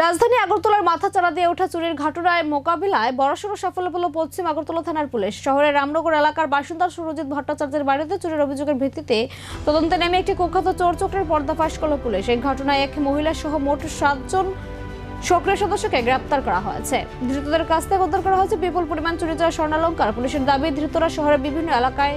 রাজধানী আগরতলার মাথাচাড়া দিয়ে ওঠা চুরির ঘটনায় মোকাবিলায় বড়সড় সাফল্য পেল পশ্চিম আগরতলা থানার পুলিশ। শহরের রামনগর এলাকার বাসিন্দা সুরজিৎ ভট্টাচার্যের বাড়িতে চুরির অভিযোগের ভিত্তিতে তদন্তে নেমে একটি কুখ্যাত চোর চক্রের পর্দাফাশ করল পুলিশ। এই ঘটনায় এক মহিলা সহ মোট 7 জন সক্রিয় সদস্যকে গ্রেপ্তার করা হয়েছে। ধৃতদের কাছ থেকে উদ্ধার করা হয়েছে বিপুল পরিমাণ চুরি যাওয়া স্বর্ণালংকার। পুলিশের দাবি, ধৃতরা শহরের বিভিন্ন এলাকায়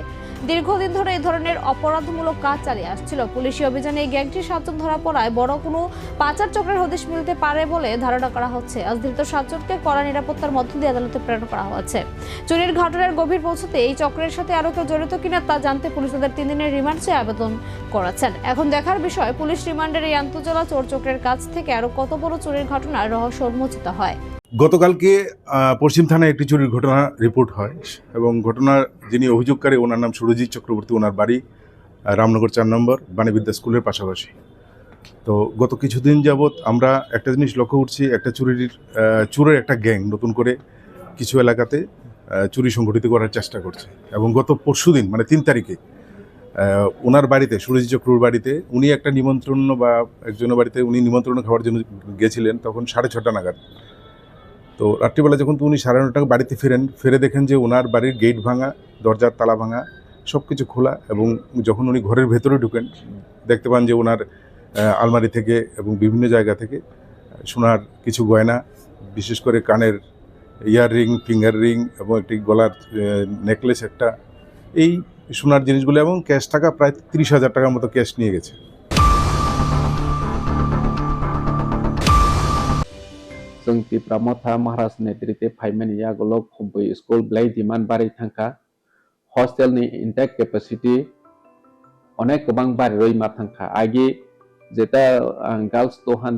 দীর্ঘদিন ধরে এই ধরনের অপরাধমূলক কাজ চালিয়ে আসছিল। পুলিশি অভিযানে এই গ্যাংটি 7 জন ধরা পড়ায় বড় কোনো পাচার চক্রের হদিশ মিলতে পারে বলে ধারণা করা হচ্ছে। আজ ধৃত 7 জনকে কড়া নিরাপত্তার মধ্য দিয়ে আদালতে প্রেরণ করা হয়েছে। চুরির ঘটনার গভীর পৌঁছতে এই চক্রের সাথে আরো কেউ জড়িত কিনা তা জানতে পুলিশ তাদের 3 দিনের রিমান্ড চেয়ে আবেদন করেছেন। এখন দেখার বিষয়, পুলিশ রিমান্ডের এই আন্তজেলা চোর চক্রের কাছ থেকে আরো কত বড় চুরির ঘটনার রহস্য উন্মোচিত হয়। গতকালকে পশ্চিম থানায় একটি চুরির ঘটনা রিপোর্ট হয় এবং ঘটনার যিনি অভিযোগকারী ওনার নাম সুরজিৎ চক্রবর্তী। ওনার বাড়ি রামনগর 4 নম্বর বাণীবিদ্যা স্কুলের পাশাপাশি। তো গত কিছুদিন যাবৎ আমরা একটা জিনিস লক্ষ্য করছি, একটা চুরের একটা গ্যাং নতুন করে কিছু এলাকাতে চুরি সংগঠিত করার চেষ্টা করছে। এবং গত পরশুদিন মানে 3 তারিখে ওনার বাড়িতে, সুরজিৎ চক্রবর্তীর বাড়িতে, উনি একটা নিমন্ত্রণ বা একজনের বাড়িতে উনি নিমন্ত্রণ খাওয়ার জন্য গেছিলেন, তখন 6:30 নাগাদ। তো রাত্রিবেলা যখন উনি 9:30 বাড়িতে ফিরে দেখেন যে ওনার বাড়ির গেট ভাঙা, দরজার তালা ভাঙা, সব কিছু খোলা। এবং যখন উনি ঘরের ভেতরে ঢুকেন দেখতে পান যে ওনার আলমারি থেকে এবং বিভিন্ন জায়গা থেকে সোনার কিছু গয়না, বিশেষ করে কানের ইয়াররিং, ফিঙ্গার রিং এবং একটি গলার নেকলেস, একটা এই সোনার জিনিসগুলো এবং ক্যাশ টাকা প্রায় 30,000 টাকার মতো ক্যাশ নিয়ে গেছে। जोंनि प्रमोथा महाराज नेतृत्वे फाइमानि आगोलाव खम्बो स्कुल ब्लाइ डिमान्ड बाराय थांखा हस्टेलनि इनटेक केपासिटी अनेक गोबां बाराय मा थांखा आगे जेटा गर्ल्स 200